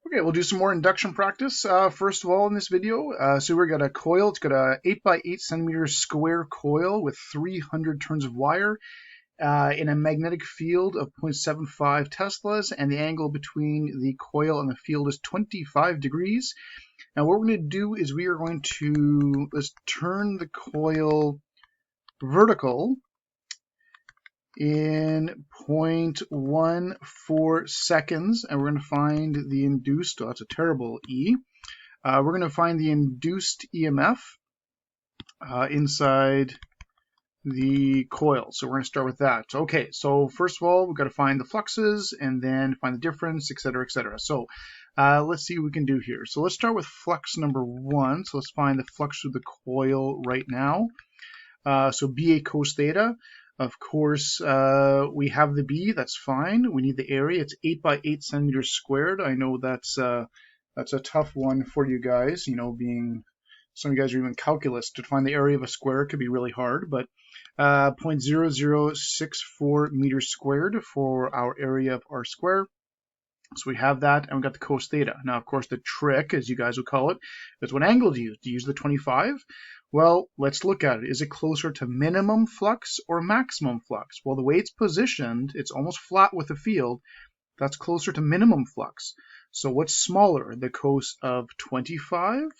Okay, we'll do some more induction practice. First of all, in this video, so we've got a coil. It's got a 8 by 8 centimeter square coil with 300 turns of wire in a magnetic field of 0.75 Teslas, and the angle between the coil and the field is 25 degrees. Now, what we're going to do is we are going to let's turn the coil vertical in 0.14 seconds, and we're going to find the induced, oh, that's a terrible E. We're going to find the induced EMF inside the coil. So we're going to start with that. Okay, so first of all, we've got to find the fluxes and then find the difference, etc., etc. So let's see what we can do here. So let's start with flux number 1. So let's find the flux of the coil right now. So BA cos theta. Of course, we have the B, that's fine. We need the area, it's 8 by 8 centimeters squared. I know that's a tough one for you guys, you know, being some of you guys are even calculus. To find the area of a square could be really hard, but 0.0064 meters squared for our area of R square. So we have that, and we've got the cos theta. Now, of course, the trick, as you guys would call it, is what angle to use. Do you use the 25? Well, let's look at it. Is it closer to minimum flux or maximum flux? Well, the way it's positioned, it's almost flat with the field. That's closer to minimum flux. So what's smaller, the cos of 25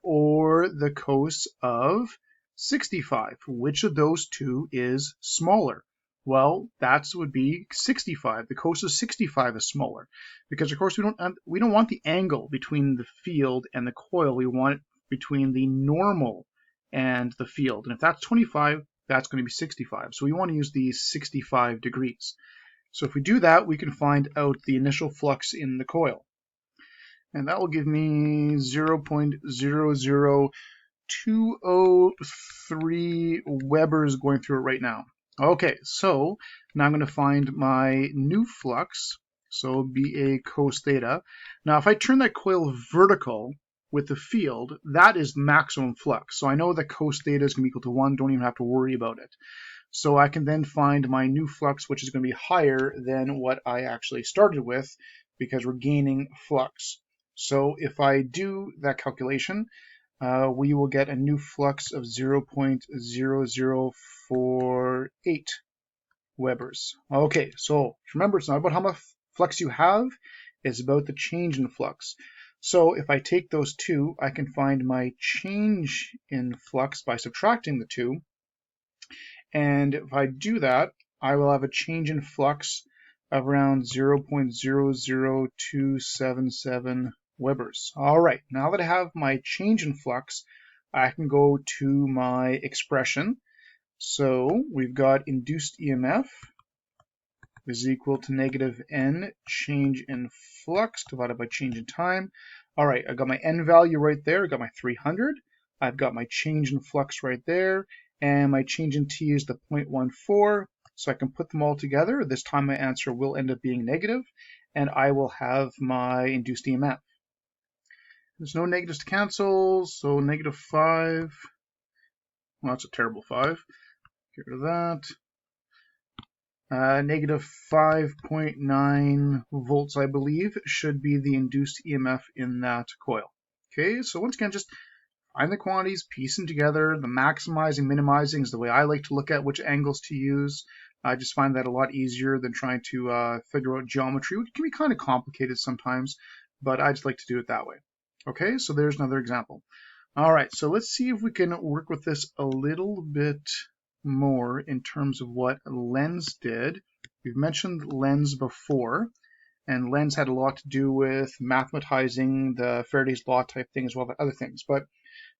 or the cos of 65? Which of those two is smaller? Well, that would be 65. The cos of 65 is smaller because, of course, we don't want the angle between the field and the coil. We want it between the normal and the field. And if that's 25, that's going to be 65. So we want to use the 65 degrees. So if we do that, we can find out the initial flux in the coil. And that will give me 0.00203 Webers going through it right now. Okay, so now I'm going to find my new flux, so BA cos theta. Now, if I turn that coil vertical with the field, that is maximum flux. So I know that cos theta is going to be equal to 1, don't even have to worry about it. So I can then find my new flux, which is going to be higher than what I actually started with because we're gaining flux. So if I do that calculation, we will get a new flux of 0.0048 Webers. Okay, so remember, it's not about how much flux you have, it's about the change in flux. So if I take those two, I can find my change in flux by subtracting the two. And if I do that, I will have a change in flux of around 0.00277 Webers. All right, now that I have my change in flux, I can go to my expression. So we've got induced EMF is equal to negative N change in flux divided by change in time. All right, I got my N value right there. I got my 300. I've got my change in flux right there. And my change in T is the 0.14. So I can put them all together. This time my answer will end up being negative, and I will have my induced EMF. There's no negatives to cancel, so negative 5. Well, that's a terrible 5. Get rid of that. Negative 5.9 volts, I believe, should be the induced EMF in that coil. Okay, so once again, just find the quantities, piece them together. The maximizing, minimizing is the way I like to look at which angles to use. I just find that a lot easier than trying to figure out geometry, which can be kind of complicated sometimes, but I just like to do it that way. Okay, so there's another example. All right, so let's see if we can work with this a little bit more in terms of what Lenz did. We've mentioned Lenz before, and Lenz had a lot to do with mathematizing the Faraday's law type thing as well as other things. But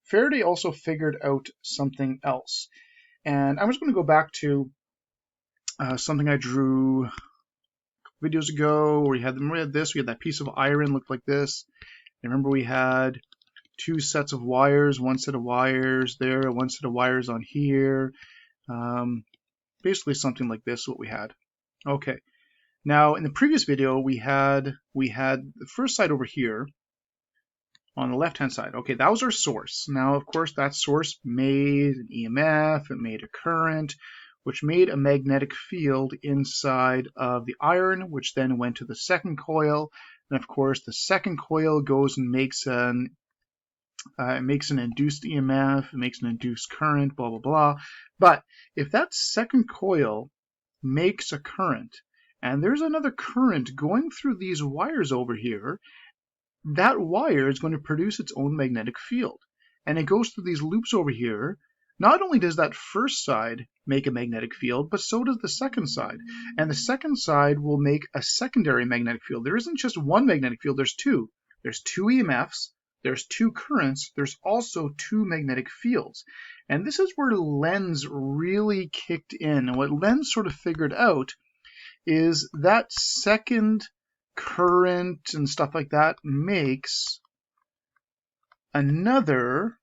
Faraday also figured out something else. And I'm just going to go back to something I drew a couple videos ago where we had this, we had that piece of iron looked like this. Remember we had two sets of wires, one set of wires there, one set of wires on here. Basically something like this, what we had. Okay. Now in the previous video we had the first side over here on the left hand side. Okay, that was our source. Now of course that source made an EMF, it made a current, which made a magnetic field inside of the iron, which then went to the second coil. And of course, the second coil goes and makes an induced EMF, it makes an induced current, blah, blah, blah. But if that second coil makes a current, and there's another current going through these wires over here, that wire is going to produce its own magnetic field. And it goes through these loops over here. Not only does that first side make a magnetic field, but so does the second side. And the second side will make a secondary magnetic field. There isn't just one magnetic field, there's two. There's two EMFs, there's two currents, there's also two magnetic fields. And this is where Lenz really kicked in. And what Lenz sort of figured out is that second current and stuff like that makes another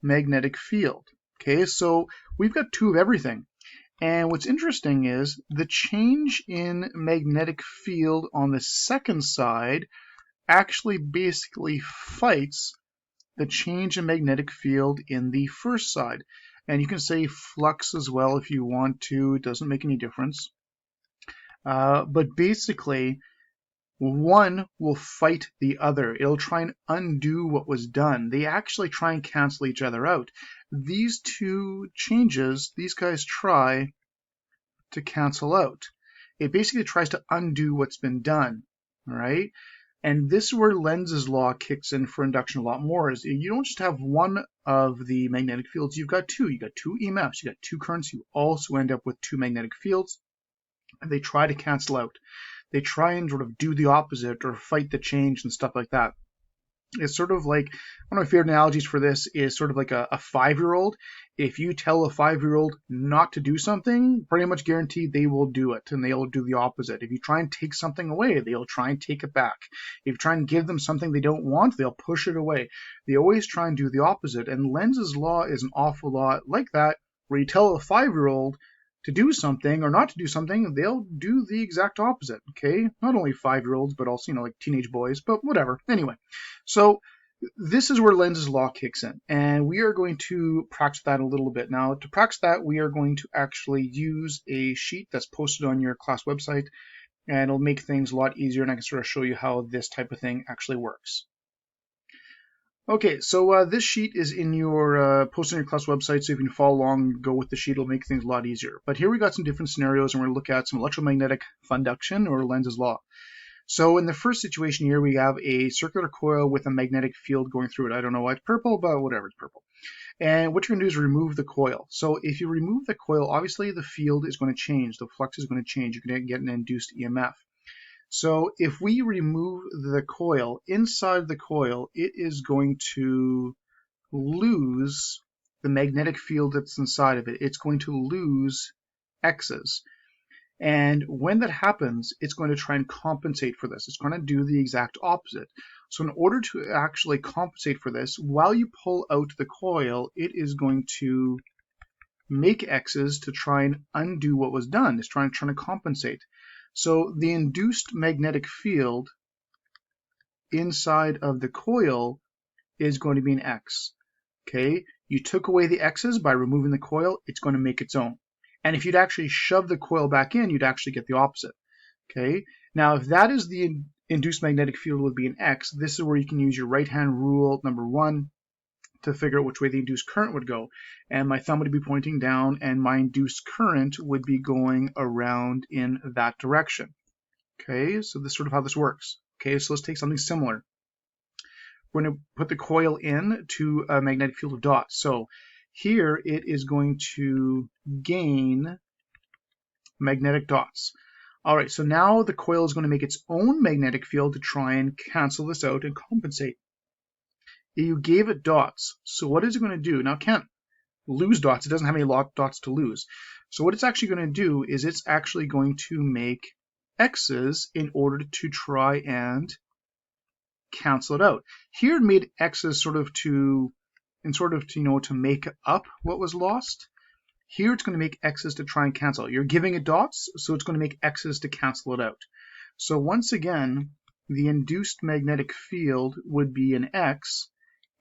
magnetic field. Okay, so we've got two of everything. And what's interesting is the change in magnetic field on the second side actually basically fights the change in magnetic field in the first side. And you can say flux as well if you want to. It doesn't make any difference. But basically, one will fight the other. It'll try and undo what was done. They actually try and cancel each other out. These two changes, these guys try to cancel out. It basically tries to undo what's been done, all right? And this is where Lenz's law kicks in for induction a lot more. Is you don't just have one of the magnetic fields, you've got two. You've got two EMFs, you've got two currents, you also end up with two magnetic fields, and they try to cancel out. They try and sort of do the opposite or fight the change and stuff like that. It's sort of like, one of my favorite analogies for this is sort of like a 5-year-old. If you tell a 5-year-old not to do something, pretty much guaranteed they will do it, and they'll do the opposite. If you try and take something away, they'll try and take it back. If you try and give them something they don't want, they'll push it away. They always try and do the opposite, and Lenz's law is an awful lot like that, where you tell a 5-year-old to do something or not to do something, they'll do the exact opposite, okay? Not only 5-year-olds, but also, like teenage boys, but whatever. Anyway, so this is where Lenz's law kicks in, and we are going to practice that a little bit. Now, to practice that, we are going to actually use a sheet that's posted on your class website, and it'll make things a lot easier, and I can sort of show you how this type of thing actually works. Okay, so this sheet is in your posted on your class website, so if you can follow along and go with the sheet, it'll make things a lot easier. But here we got some different scenarios, and we're going to look at some electromagnetic induction or Lenz's law. So in the first situation here, we have a circular coil with a magnetic field going through it. I don't know why it's purple, but whatever, it's purple. And what you're going to do is remove the coil. So if you remove the coil, obviously the field is going to change. The flux is going to change. You're going to get an induced EMF. So if we remove the coil, inside the coil, it is going to lose the magnetic field that's inside of it. It's going to lose X's. And when that happens, it's going to try and compensate for this. It's going to do the exact opposite. So in order to actually compensate for this, while you pull out the coil, it is going to make X's to try and undo what was done. It's trying to compensate. So the induced magnetic field inside of the coil is going to be an X. Okay, you took away the X's by removing the coil, it's going to make its own. And if you'd actually shove the coil back in, you'd actually get the opposite. Okay, now if that is the induced magnetic field would be an X, this is where you can use your right-hand rule, number 1, to figure out which way the induced current would go. And my thumb would be pointing down, and my induced current would be going around in that direction. Okay, so this is sort of how this works. Okay, so let's take something similar. We're going to put the coil in to a magnetic field of dots. So here it is going to gain magnetic dots. All right, so now the coil is going to make its own magnetic field to try and cancel this out and compensate. You gave it dots, so what is it going to do? Now it can't lose dots, it doesn't have any dots to lose. So what it's actually going to do is it's actually going to make X's in order to try and cancel it out. Here it made X's to make up what was lost. Here it's going to make X's to try and cancel it. You're giving it dots, so it's going to make X's to cancel it out. So once again, the induced magnetic field would be an X,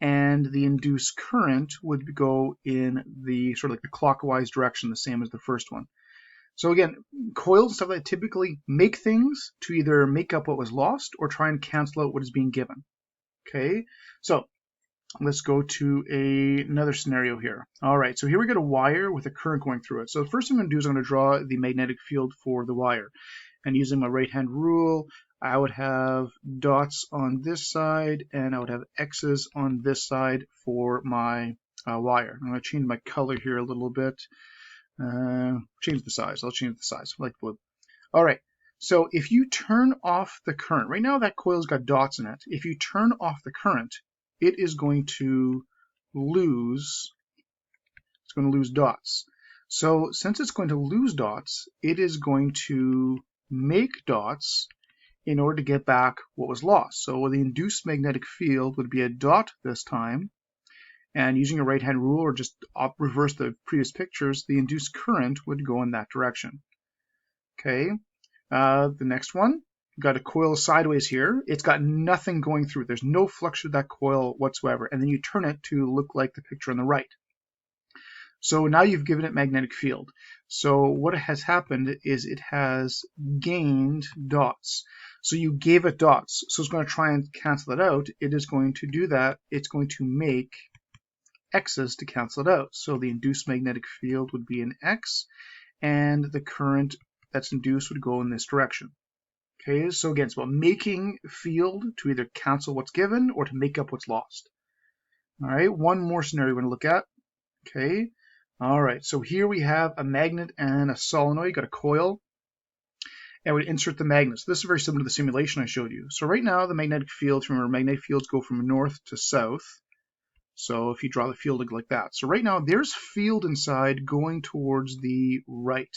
and the induced current would go in the sort of like the clockwise direction, the same as the first one. So again, coils and stuff like that typically make things to either make up what was lost or try and cancel out what is being given. Okay, so let's go to another scenario here. All right, so here we got a wire with a current going through it. So the first thing I'm going to do is I'm going to draw the magnetic field for the wire. And using my right-hand rule, I would have dots on this side, and I would have X's on this side for my wire. I'm going to change my color here a little bit. Change the size. I'll change the size. I like blue. All right. So if you turn off the current, right now that coil's got dots in it. If you turn off the current, it is going to lose. It's going to lose dots. So since it's going to lose dots, it is going to make dots in order to get back what was lost. So the induced magnetic field would be a dot this time. And using a right-hand rule or just reverse the previous pictures, the induced current would go in that direction. Okay, the next one, you've got a coil sideways here. It's got nothing going through it. There's no flux through that coil whatsoever. And then you turn it to look like the picture on the right. So now you've given it magnetic field. So what has happened is it has gained dots. So you gave it dots. So it's going to try and cancel it out. It is going to do that. It's going to make X's to cancel it out. So the induced magnetic field would be an X, and the current that's induced would go in this direction. Okay, so again, it's about making field to either cancel what's given or to make up what's lost. All right, one more scenario we're going to look at. Okay, all right, so here we have a magnet and a solenoid. You got a coil, and we insert the magnet. So this is very similar to the simulation I showed you. So right now, the magnetic fields, remember, magnetic fields go from north to south. So if you draw the field like that. So right now there's field inside going towards the right.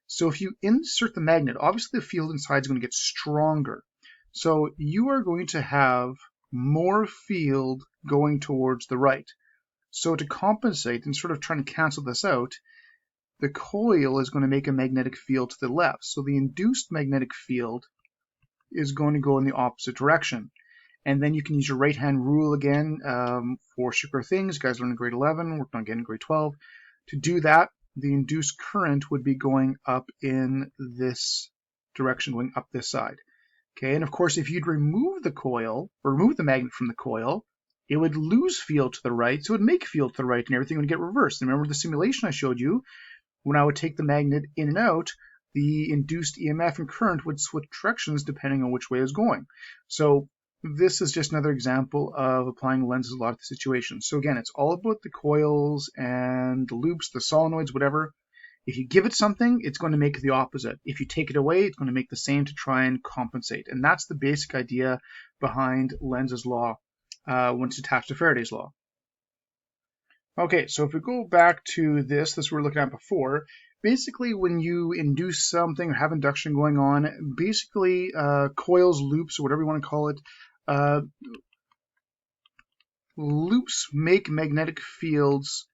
So if you insert the magnet, obviously the field inside is going to get stronger. So you are going to have more field going towards the right. So to compensate and sort of trying to cancel this out, the coil is going to make a magnetic field to the left. So the induced magnetic field is going to go in the opposite direction. And then you can use your right-hand rule again for circular things. You guys learned in grade 11, worked on again in grade 12. To do that, the induced current would be going up in this direction, going up this side. Okay, and of course, if you'd remove the coil, or remove the magnet from the coil, it would lose field to the right, so it would make field to the right, and everything would get reversed. And remember the simulation I showed you, when I would take the magnet in and out, the induced EMF and current would switch directions depending on which way it was going. So this is just another example of applying Lenz's law to the situation. So again, it's all about the coils and the loops, the solenoids, whatever. If you give it something, it's going to make the opposite. If you take it away, it's going to make the same to try and compensate. And that's the basic idea behind Lenz's law when it's attached to Faraday's law. Okay, so if we go back to this we were looking at before, basically when you induce something or have induction going on, basically coils, loops, or whatever you want to call it, loops make magnetic fields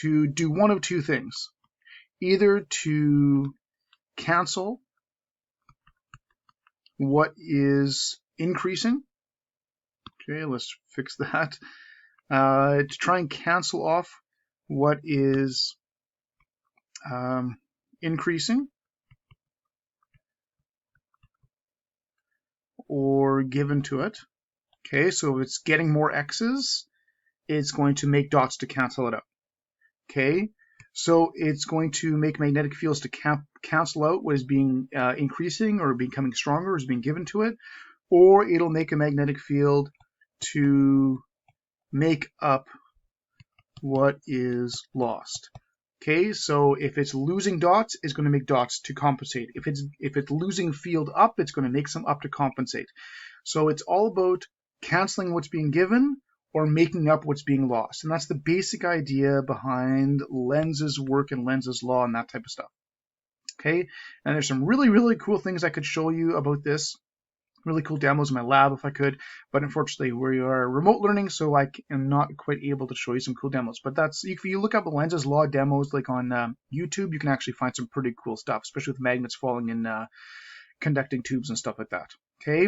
to do one of two things. Either to cancel what is increasing. Okay, let's fix that. To try and cancel off what is increasing or given to it. Okay, so if it's getting more X's, it's going to make dots to cancel it out. Okay, so it's going to make magnetic fields to cancel out what is being increasing or becoming stronger or is being given to it, or it'll make a magnetic field to make up what is lost. Okay, so if it's losing dots, it's going to make dots to compensate. If it's losing field up, it's going to make some up to compensate. So it's all about canceling what's being given or making up what's being lost. And that's the basic idea behind Lenz's work and Lenz's law and that type of stuff. Okay, and there's some really, really cool things I could show you about this. Really cool demos in my lab if I could, but unfortunately we are remote learning, so I am not quite able to show you some cool demos. But that's, if you look up Lenz's law demos like on YouTube, you can actually find some pretty cool stuff, especially with magnets falling in conducting tubes and stuff like that. Okay,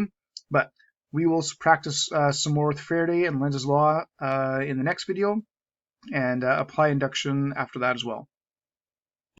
but we will practice some more with Faraday and Lenz's law in the next video, and apply induction after that as well.